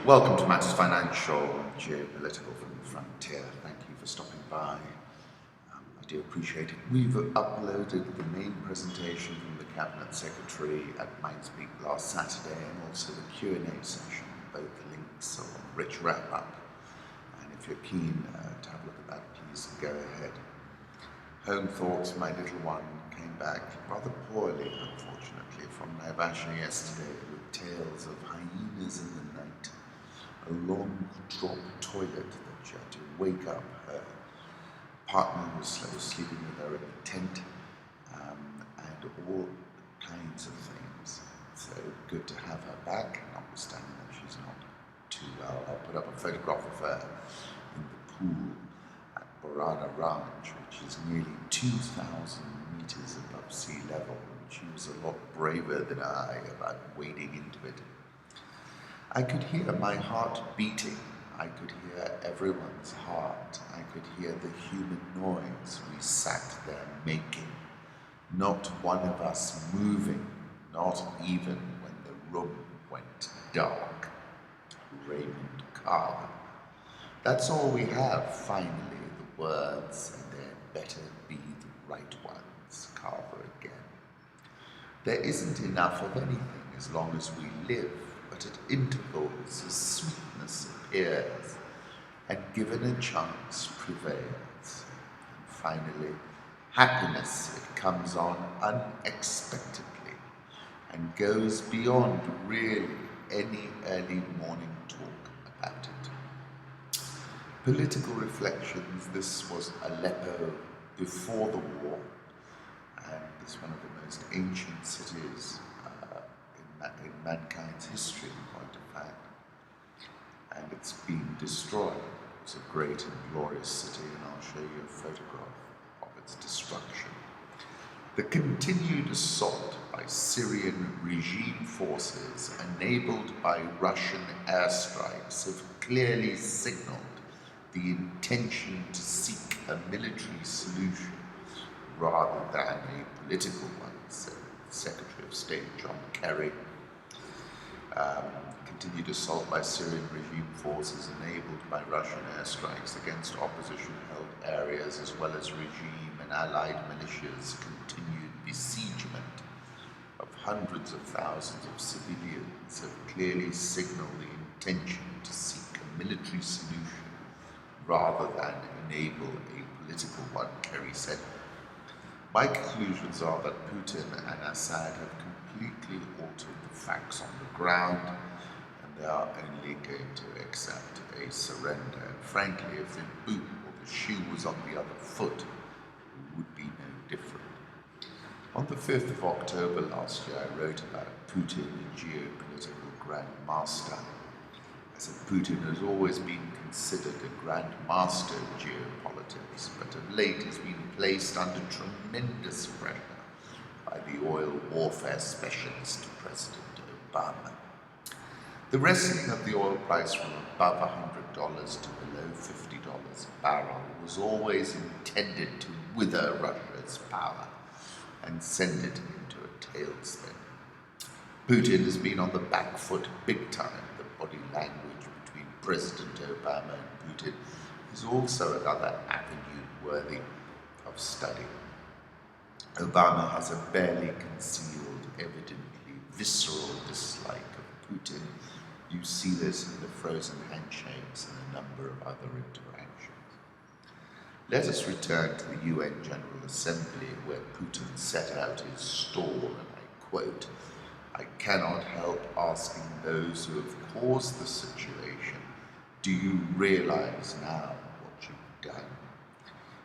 Welcome to Matters Financial, Geopolitical from the Frontier. Thank you for stopping by. I do appreciate it. We've uploaded the main presentation from the Cabinet Secretary at Mindspeak last Saturday and also the Q&A session. Both links are on Rich Wrap-Up. And if you're keen to have a look at that, please go ahead. Home Thoughts, my little one, came back rather poorly, unfortunately, from Naivasha yesterday with tales of hyenas in the night, a long drop toilet that she had to wake up. Her partner was sleeping with her in the tent, and all kinds of things. So good to have her back, notwithstanding that she's not too well. I'll put up a photograph of her in the pool at Borada Ranch, which is nearly 2,000 meters above sea level. She was a lot braver than I about wading into it. I could hear my heart beating. I could hear everyone's heart. I could hear the human noise we sat there making. Not one of us moving, not even when the room went dark. Raymond Carver. That's all we have, finally, the words, and they'd better be the right ones, Carver again. There isn't enough of anything as long as we live, but at intervals a sweetness appears, and given a chance prevails. And finally, happiness, it comes on unexpectedly and goes beyond really any early morning talk about it. Political reflections. This was Aleppo before the war, and it's one of the most ancient cities in mankind's history, in point of fact. And it's been destroyed. It's a great and glorious city, and I'll show you a photograph of its destruction. The continued assault by Syrian regime forces, enabled by Russian airstrikes, have clearly signaled the intention to seek a military solution rather than a political one, said Secretary of State John Kerry. Continued assault by Syrian regime forces enabled by Russian airstrikes against opposition-held areas, as well as regime and allied militias, continued besiegement of hundreds of thousands of civilians, have clearly signaled the intention to seek a military solution rather than enable a political one, Kerry said. My conclusions are that Putin and Assad have completely altered the facts on the ground, and they are only going to accept a surrender. And frankly, if the boot or the shoe was on the other foot, it would be no different. On the 5th of October last year, I wrote about Putin, a geopolitical grandmaster. I said Putin has always been considered a grand master of geopolitics, but of late has been placed under tremendous pressure by the oil warfare specialist President Obama. The wrestling of the oil price from above $100 to below $50 a barrel was always intended to wither Russia's power and send it into a tailspin. Putin has been on the back foot big time. The body language between President Obama and Putin is also another avenue worthy of study. Obama has a barely concealed, evidently visceral dislike of Putin. You see this in the frozen handshakes and a number of other interactions. Let us return to the UN General Assembly, where Putin set out his stall, and I quote, "I cannot help asking those who have caused the situation, do you realize now what you've done?"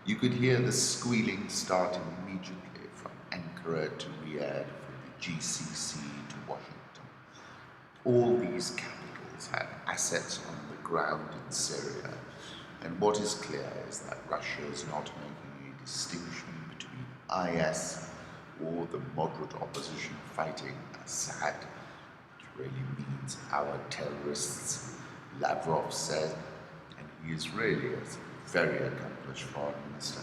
You could hear the squealing start immediately from Ankara to Riyadh, from the GCC to Washington. All these capitals have assets on the ground in Syria, and what is clear is that Russia is not making a distinction between IS or the moderate opposition fighting Assad, which really means our terrorists, Lavrov said, and he is really a very accomplished foreign minister.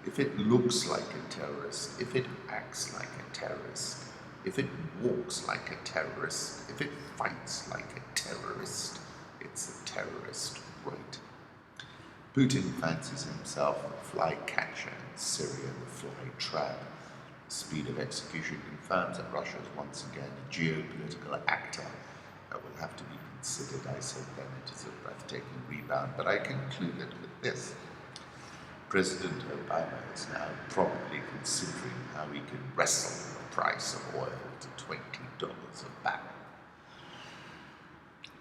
If it looks like a terrorist, if it acts like a terrorist, if it walks like a terrorist, if it fights like a terrorist, terrorist right. Putin fancies himself the flycatcher in Syria, the fly trap. The speed of execution confirms that Russia is once again a geopolitical actor that will have to be considered. I said then it is a breathtaking rebound, but I concluded with this. President Obama is now probably considering how he can wrestle the price of oil to $20 a barrel.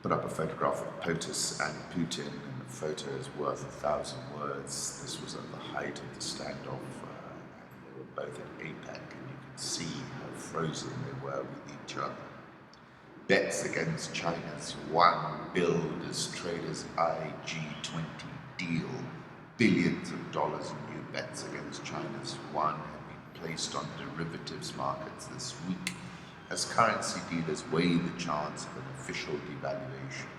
Put up a photograph of Potus and Putin, and the photo is worth 1,000 words. This was at the height of the standoff, and they were both at APEC, and you can see how frozen they were with each other. Bets against China's Yuan build as traders eye G20 deal. Billions of dollars in new bets against China's Yuan have been placed on derivatives markets this week as currency dealers weigh the chance of an official devaluation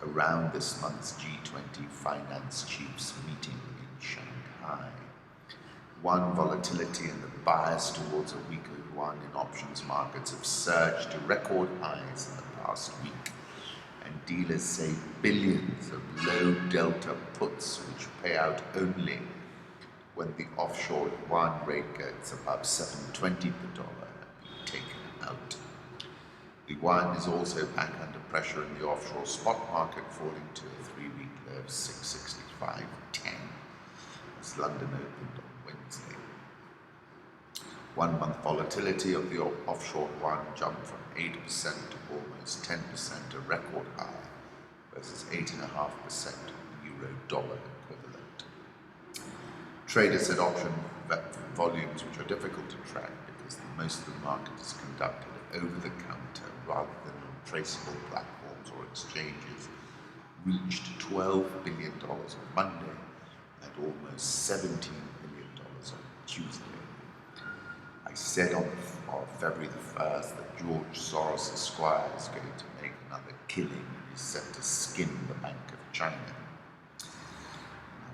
around this month's G20 finance chiefs meeting in Shanghai. Yuan volatility and the bias towards a weaker yuan in options markets have surged to record highs in the past week, and dealers say billions of low delta puts, which pay out only when the offshore yuan rate gets above 7.20 per dollar, have been taken out. The yuan is also back under pressure in the offshore spot market, falling to a 3-week low of 665.10 as London opened on Wednesday. 1 month volatility of the offshore yuan jumped from 8% to almost 10%, a record high, versus 8.5% euro-dollar equivalent. Traders said option volumes, which are difficult to track because most of the market is conducted over the counter rather than on traceable platforms or exchanges, reached $12 billion on Monday and almost $17 billion on Tuesday. I said on February the 1st that George Soros Esquire is going to make another killing and is set to skim the Bank of China. I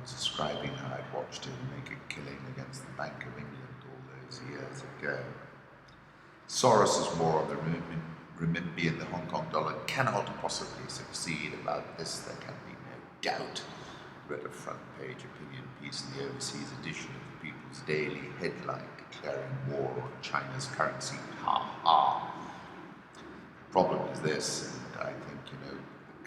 was describing how I'd watched him make a killing against the Bank of England all those years ago. Soros' war on the renminbi and the Hong Kong dollar cannot possibly succeed. About this there can be no doubt. I read a front-page opinion piece in the overseas edition of the People's Daily headline declaring war on China's currency. Ha ha! The problem is this, and I think, the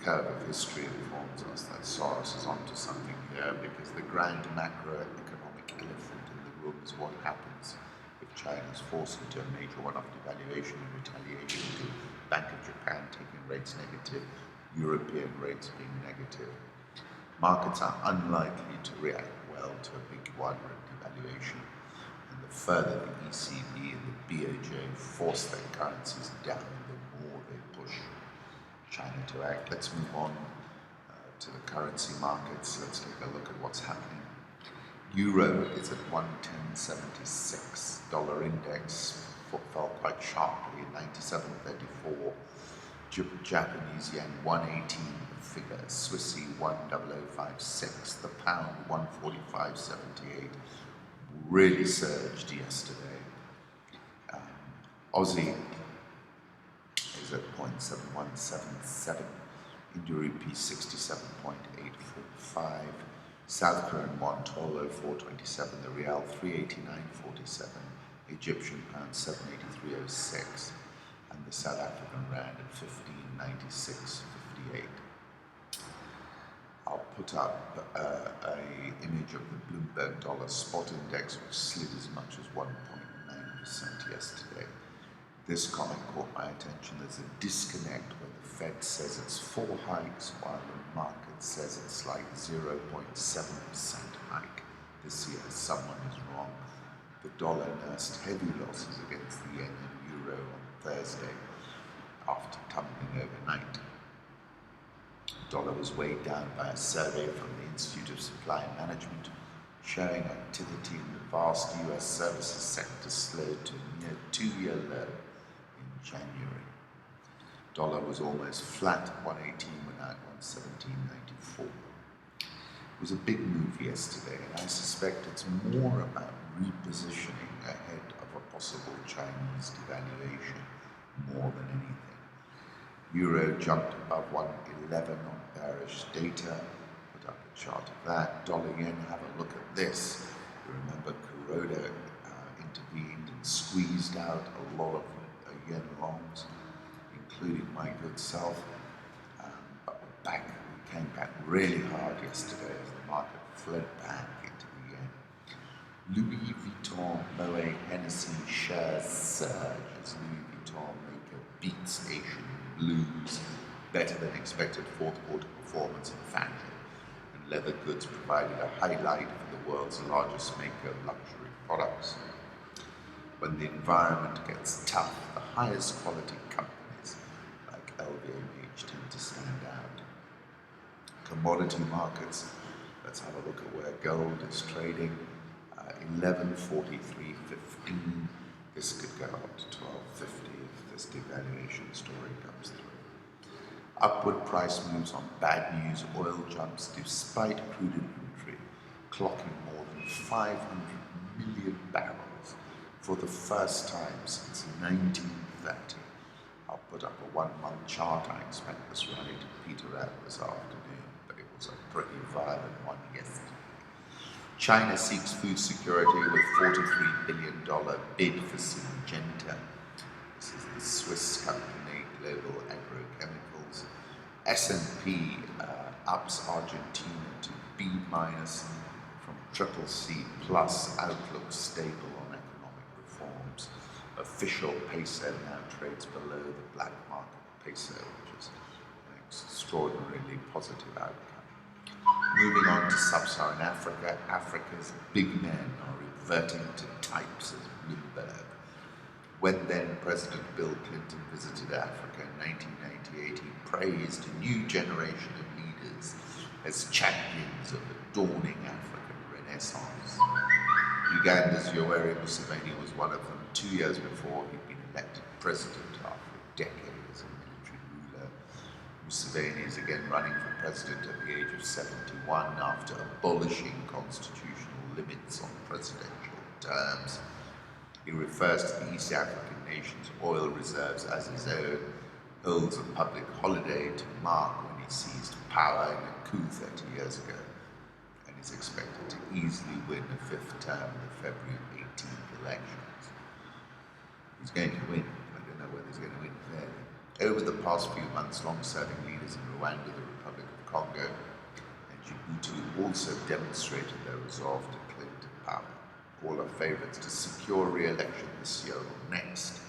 curve of history informs us that Soros is onto something here, because the grand macroeconomic elephant in the room is what happens if China is forced into a major one-off devaluation in retaliation to Bank of Japan taking rates negative, European rates being negative. Markets are unlikely to react well to a big yuan devaluation, and the further the ECB and the BOJ force their currencies down, the more they push China to act. Let's move on to the currency markets. Let's take a look at what's happening. Euro is at 110.76. Dollar index fell quite sharply, 97.34. Japanese yen 118 figure. Swissy 10056. The pound 145.78. Really surged yesterday. Aussie is at 0.7177. Indian rupee 67.845. South Korean won 1204.27. The real 389.47. Egyptian pound 783.06. And the South African rand at 1596.58. I'll put up an image of the Bloomberg dollar spot index, which slid as much as 1.9% yesterday. This comment caught my attention. There's a disconnect where the Fed says it's 4 hikes while the market says it's like 0.7% hike. This year someone is wrong. The dollar nursed heavy losses against the yen and euro on Thursday after tumbling overnight. The dollar was weighed down by a survey from the Institute of Supply Management showing activity in the vast US services sector slowed to a near 2-year low in January. Dollar was almost flat at 118 when at 117.94. It was a big move yesterday, and I suspect it's more about repositioning ahead of a possible Chinese devaluation more than anything. Euro jumped above 111 on bearish data. Put up a chart of that. Dollar yen, have a look at this. You remember Kuroda intervened and squeezed out a lot of yen longs, including my good self. But we came back really hard yesterday as the market fled back into the yen. Louis Vuitton, Moet Hennessy shares surge as Louis Vuitton maker beats Asian blues. Better than expected fourth quarter performance in fashion and leather goods provided a highlight for the world's largest maker of luxury products. When the environment gets tough, the highest quality companies like LVMH tend to stand out. Commodity markets, let's have a look at where gold is trading. 1143.15. This could go up to 1250 if this devaluation story comes through. Upward price moves on bad news. Oil jumps despite crude inventory, clocking more than 500 million barrels for the first time since 1930. I'll put up a 1-month chart. I expect this rally to peter out this afternoon, but it was a pretty violent one yesterday. China seeks food security with $43 billion bid for Syngenta. This is the Swiss company, Global Agrochemicals. S&P ups Argentina to B- from CCC plus, outlook stable on economic reforms. Official peso now trades below the black market peso, which is an extraordinarily positive outcome. Moving on to sub-Saharan Africa, Africa's big men are reverting to types as Bloomberg. When then President Bill Clinton visited Africa in 1998, he praised a new generation of leaders as champions of a dawning African renaissance. Uganda's Yoweri Museveni was one of them. 2 years before, he'd been elected president after a decade as a military ruler. Museveni is again running for president at the age of 71 after abolishing constitutional limits on presidential terms. He refers to the East African nation's oil reserves as his own, holds a public holiday to mark when he seized power in a coup 30 years ago, and is expected to easily win a fifth term in the February 18th elections. He's going to win. I don't know whether he's going to win fairly. Over the past few months, long-serving leaders in Rwanda, the Republic of Congo, and Djibouti also demonstrated their resolve to cling to power. All are favourites to secure re-election this year or next.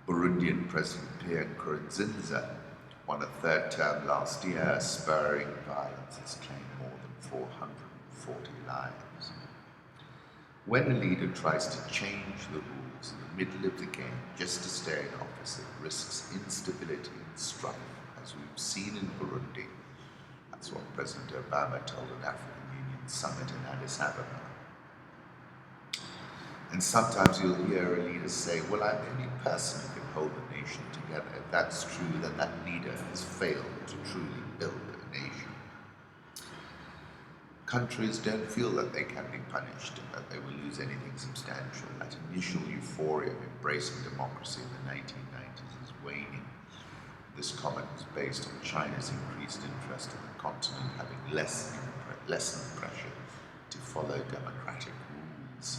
Burundian President Pierre Nkurunziza won a third term last year, spurring violence, has claimed more than 440 lives. When a leader tries to change the rules in the middle of the game just to stay in office, it risks instability and strife, as we've seen in Burundi. That's what President Obama told an African Union summit in Addis Ababa. And sometimes you'll hear a leader say, well, I'm the only person who can hold the nation together. If that's true, then that leader has failed to truly build a nation. Countries don't feel that they can be punished, that they will lose anything substantial. That initial euphoria of embracing democracy in the 1990s is waning. This comment was based on China's increased interest in the continent having lessened pressure to follow democratic rules,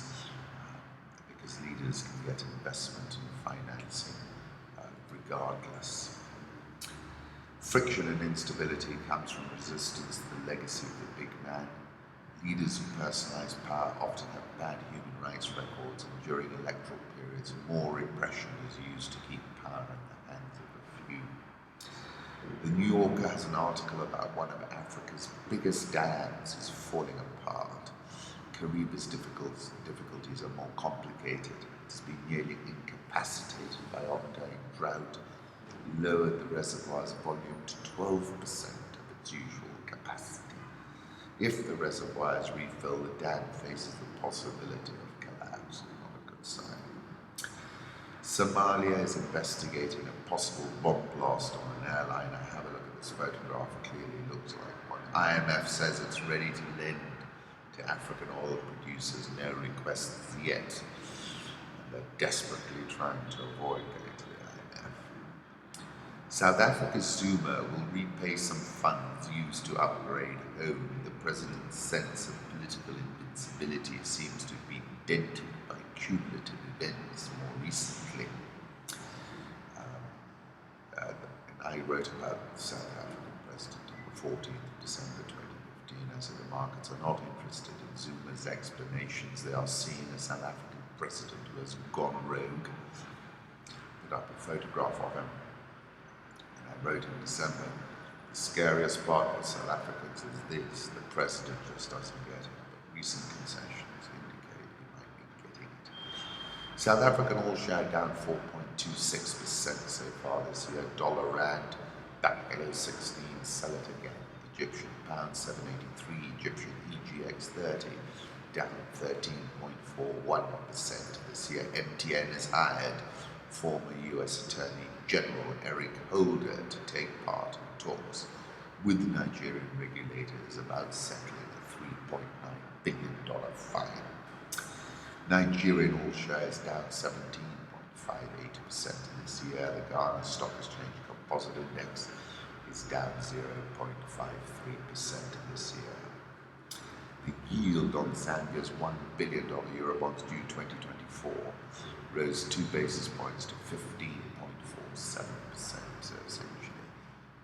because leaders can get investment and financing regardless. Friction and instability comes from resistance to the legacy of the big man. Leaders who personalize power often have bad human rights records, and during electoral periods, more repression is used to keep power in the hands of a few. The New Yorker has an article about one of Africa's biggest dams is falling apart. Kariba's difficulties are more complicated. It's been nearly incapacitated by ongoing drought, lowered the reservoir's volume to 12% of its usual capacity. If the reservoirs refill, the dam faces the possibility of collapse. Not a good sign. Somalia is investigating a possible bomb blast on an airliner. Have a look at this photograph. Clearly looks like one. IMF says it's ready to lend to African oil producers. No requests yet. And they're desperately trying to avoid going to the IMF. South Africa's Zuma will repay some funds used to upgrade home. The president's sense of political invincibility seems to have been dented by cumulative events more recently. I wrote about the South African president on the 14th of December 2015. I said the markets are not interested in Zuma's explanations. They are seeing a South African president who has gone rogue. Put up a photograph of him. And I wrote in December, the scariest part for South Africans is this: the president just doesn't get it, but recent concessions indicate he might be getting it. South African all-share down 4.26% so far this year. Dollar rand back below 16, sell it again. Egyptian pound 783, Egyptian EGX 30 down 13.41% this year. MTN has hired former US Attorney General Eric Holder to take part in talks with Nigerian regulators about settling a $3.9 billion fine. Nigerian all shares down 17.58% this year. The Ghana Stock Exchange Composite Index is down 0.53% this year. The yield on Zambia's $1 billion Eurobonds due 2024 rose 2 basis points to 15.47%. So essentially,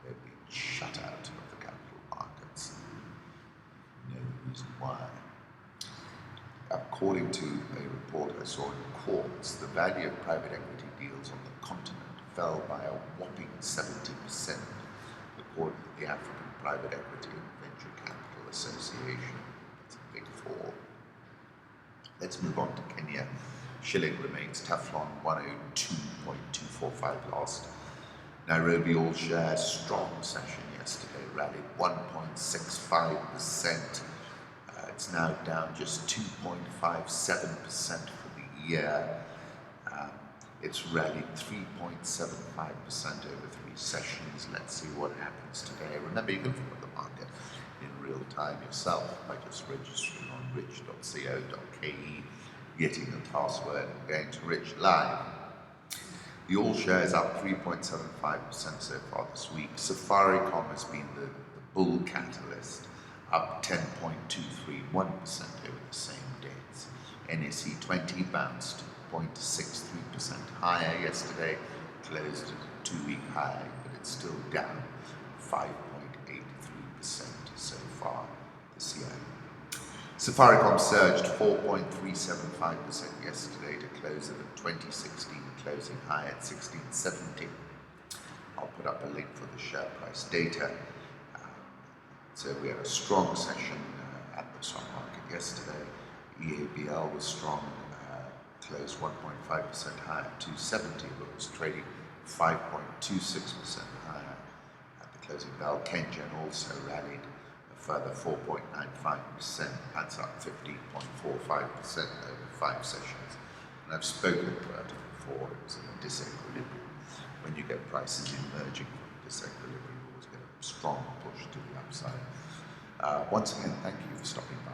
they've been shut out of the capital markets. You know the reason why. According to a report I saw in Quartz, the value of private equity deals on the continent fell by a whopping 70%, according to the African Private Equity and Venture Capital Association. That's a big fall. Let's move on to Kenya. Shilling remains Teflon, 102.245 lost. Nairobi all shares strong session yesterday, rallied 1.65%. It's now down just 2.57% for the year. It's rallied 3.75% over 3 sessions. Let's see what happens today. Remember, you can follow the market in real time yourself by just registering on rich.co.ke, getting the password and going to Rich Live. The all shares up 3.75% so far this week. Safaricom has been the bull catalyst, up 10.231% over the same dates. NSE 20 bounced 0.63% higher yesterday, closed at a 2-week high, but it's still down 5.83% so far this year. Safaricom surged 4.375% yesterday to close at a 2016 closing high at 1670. I'll put up a link for the share price data. So we had a strong session at the stock market yesterday. EABL was strong, closed 1.5% higher at 270, but was trading 5.26% higher at the closing bell. Kengen also rallied a further 4.95%. That's up 15.45% over 5 sessions. And I've spoken about it before. It was in a disequilibrium. When you get prices emerging from disequilibrium, you always get a strong push to the upside. Once again, thank you for stopping by.